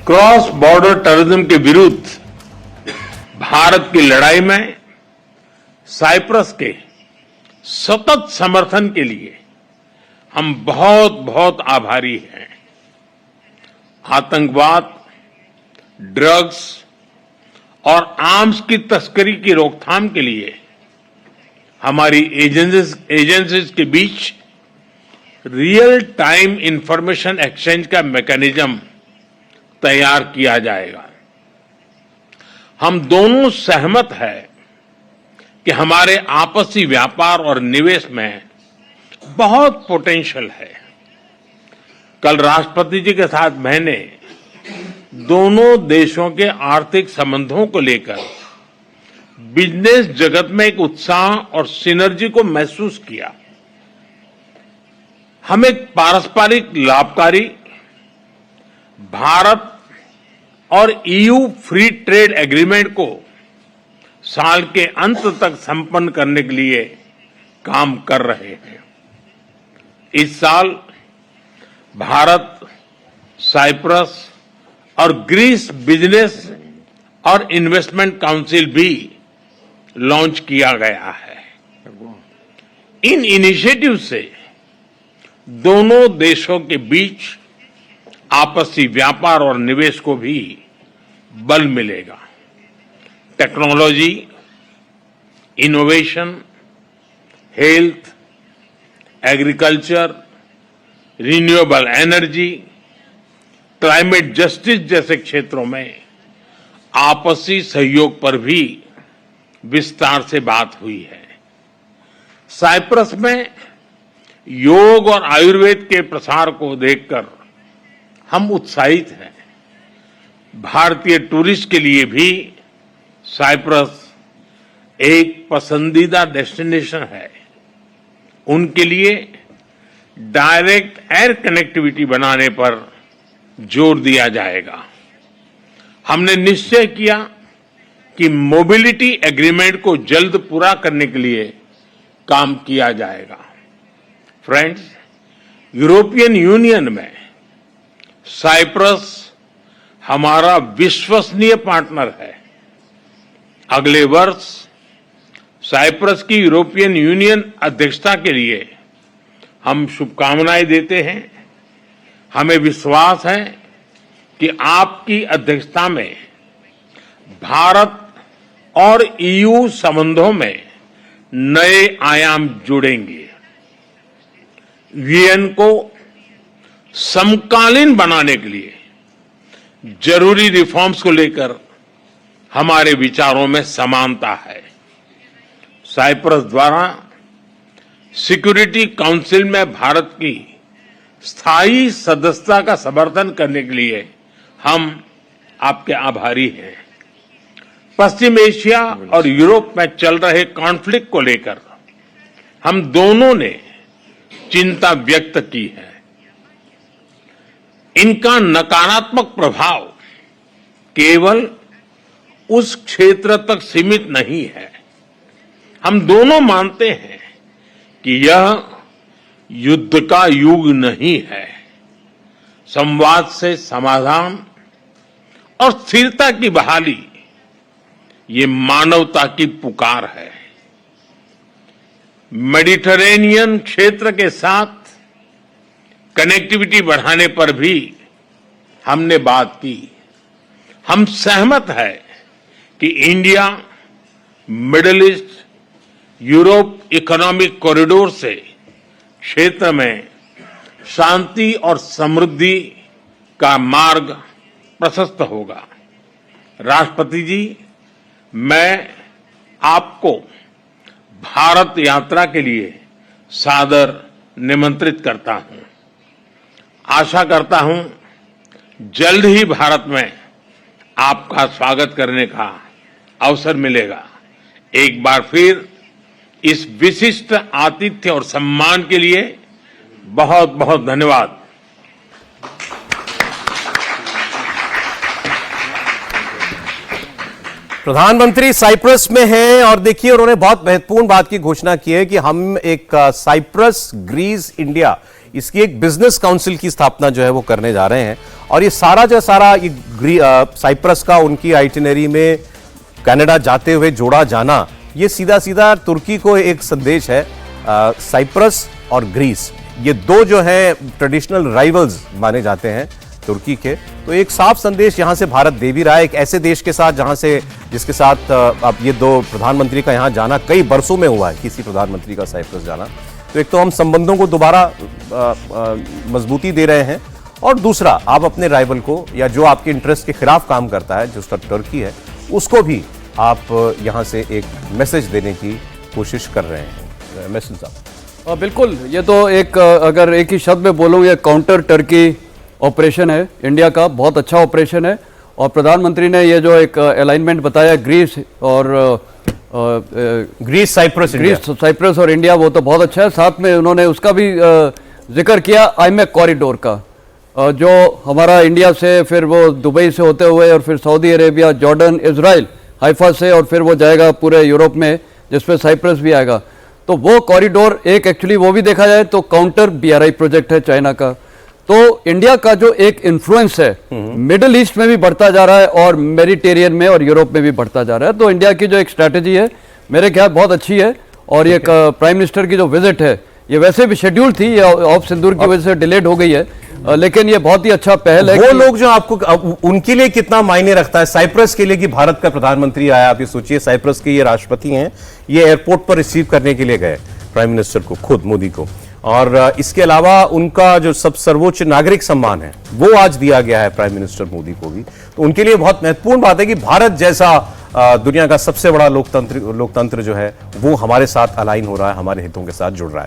Cross border terrorism के विरुद्ध भारत की लड़ाई में साइप्रस के सतत समर्थन के लिए हम बहुत बहुत आभारी हैं। आतंकवाद, ड्रग्स और आर्म्स की तस्करी की रोकथाम के लिए हमारी एजेंसीज के बीच रियल टाइम इंफॉर्मेशन एक्सचेंज का मैकेनिज्म तैयार किया जाएगा। हम दोनों सहमत हैं कि हमारे आपसी व्यापार और निवेश में बहुत पोटेंशियल है। कल राष्ट्रपति जी के साथ मैंने दोनों देशों के आर्थिक संबंधों को लेकर बिजनेस जगत में एक उत्साह और सिनर्जी को महसूस किया। हम एक पारस्परिक लाभकारी भारत और ईयू फ्री ट्रेड एग्रीमेंट को साल के अंत तक संपन्न करने के लिए काम कर रहे हैं। इस साल भारत, साइप्रस और ग्रीस बिजनेस और इन्वेस्टमेंट काउंसिल भी लॉन्च किया गया है। इन इनिशिएटिव से दोनों देशों के बीच आपसी व्यापार और निवेश को भी बल मिलेगा। Technology, innovation, health, agriculture, renewable energy, climate justice जैसे क्षेत्रों में आपसी सहयोग पर भी विस्तार से बात हुई है। साइप्रस में योग और आयुर्वेद के प्रसार को देखकर हम उत्साहित हैं। भारतीय टूरिस्ट के लिए भी साइप्रस एक पसंदीदा डेस्टिनेशन है। उनके लिए डायरेक्ट एयर कनेक्टिविटी बनाने पर जोर दिया जाएगा। हमने निश्चय किया कि मोबिलिटी एग्रीमेंट को जल्द पूरा करने के लिए काम किया जाएगा। फ्रेंड्स, यूरोपियन यूनियन में साइप्रस हमारा विश्वसनीय पार्टनर है। अगले वर्ष साइप्रस की यूरोपियन यूनियन अध्यक्षता के लिए हम शुभकामनाएं देते हैं। हमें विश्वास है कि आपकी अध्यक्षता में भारत और ईयू संबंधों में नए आयाम जुड़ेंगे। यूएन को समकालीन बनाने के लिए जरूरी रिफॉर्म्स को लेकर हमारे विचारों में समानता है। साइप्रस द्वारा सिक्योरिटी काउंसिल में भारत की स्थायी सदस्यता का समर्थन करने के लिए हम आपके आभारी हैं। पश्चिम एशिया और यूरोप में चल रहे कॉन्फ्लिक्ट को लेकर हम दोनों ने चिंता व्यक्त की है। इनका नकारात्मक प्रभाव केवल उस क्षेत्र तक सीमित नहीं है। हम दोनों मानते हैं कि यह युद्ध का युग नहीं है। संवाद से समाधान और स्थिरता की बहाली ये मानवता की पुकार है। मेडिटरेनियन क्षेत्र के साथ कनेक्टिविटी बढ़ाने पर भी हमने बात की। हम सहमत है कि India, middle east, Europe economic corridor से क्षेत्र में शांति और समृद्धि का मार्ग प्रशस्त होगा। राष्ट्रपति जी, मैं आपको भारत यात्रा के लिए सादर निमंत्रित करता हूं। आशा करता हूं जल्द ही भारत में आपका स्वागत करने का अवसर मिलेगा। एक बार फिर इस विशिष्ट आतिथ्य और सम्मान के लिए बहुत बहुत धन्यवाद। प्रधानमंत्री साइप्रस में हैं और देखिए उन्होंने बहुत महत्वपूर्ण बात की घोषणा की है कि हम एक साइप्रस, ग्रीस, इंडिया इसकी एक बिजनेस काउंसिल की स्थापना जो है वो करने जा रहे हैं। और ये सारा ये साइप्रस का उनकी आइटिनरी में कनाडा जाते हुए जोड़ा जाना, ये सीधा सीधा तुर्की को एक संदेश है। साइप्रस और ग्रीस, ये दो जो है ट्रेडिशनल राइवल्स माने जाते हैं तुर्की के, तो एक साफ संदेश यहां से भारत दे भी रहा है एक ऐसे देश के साथ जिसके साथ अब ये दो प्रधानमंत्री का यहां जाना कई बरसों में हुआ है, किसी प्रधानमंत्री का साइप्रस जाना। तो एक तो हम संबंधों को दोबारा मजबूती दे रहे हैं, और दूसरा आप अपने राइवल को या जो आपके इंटरेस्ट के खिलाफ काम करता है, जो उसका टर्की है, उसको भी आप यहां से एक मैसेज देने की कोशिश कर रहे हैं। मैसेज साहब। बिल्कुल, ये तो एक अगर एक ही शब्द में बोलूँ, ये काउंटर टर्की ऑपरेशन है इंडिया का, बहुत अच्छा ऑपरेशन है। और प्रधानमंत्री ने ये जो एक अलाइनमेंट बताया ग्रीस और ग्रीस साइप्रस और इंडिया, वो तो बहुत अच्छा है। साथ में उन्होंने उसका भी जिक्र किया आईमेक कॉरिडोर का, जो हमारा इंडिया से फिर वो दुबई से होते हुए और फिर Saudi Arabia, Jordan, Israel, Haifa से, और फिर वो जाएगा पूरे यूरोप में, जिसमें साइप्रस भी आएगा। तो वो कॉरिडोर एक एक्चुअली वो भी देखा जाए तो काउंटर BRI प्रोजेक्ट है चाइना का। तो इंडिया का जो एक इन्फ्लुएंस है मिडिल ईस्ट में भी बढ़ता जा रहा है और मेडिटेरियन में और यूरोप में भी बढ़ता जा रहा है। तो इंडिया की जो एक स्ट्रैटेजी है मेरे ख्याल बहुत अच्छी है। और ये प्राइम मिनिस्टर की जो विजिट है, ये वैसे भी शेड्यूल थी, ये ऑफ सिंदूर की वजह से डिलेड हो गई है, लेकिन ये बहुत ही अच्छा पहल है। वो लोग जो आपको उनके लिए कितना मायने रखता है साइप्रस के लिए कि भारत का प्रधानमंत्री आया? आप ये सोचिए, साइप्रस के ये राष्ट्रपति हैं, ये एयरपोर्ट पर रिसीव करने के लिए गए प्राइम मिनिस्टर को, खुद मोदी को। और इसके अलावा उनका जो सब सर्वोच्च नागरिक सम्मान है वो आज दिया गया है प्राइम मिनिस्टर मोदी को भी। तो उनके लिए बहुत महत्वपूर्ण बात है कि भारत जैसा दुनिया का सबसे बड़ा लोकतंत्र जो है वो हमारे साथ अलाइन हो रहा है, हमारे हितों के साथ जुड़ रहा है।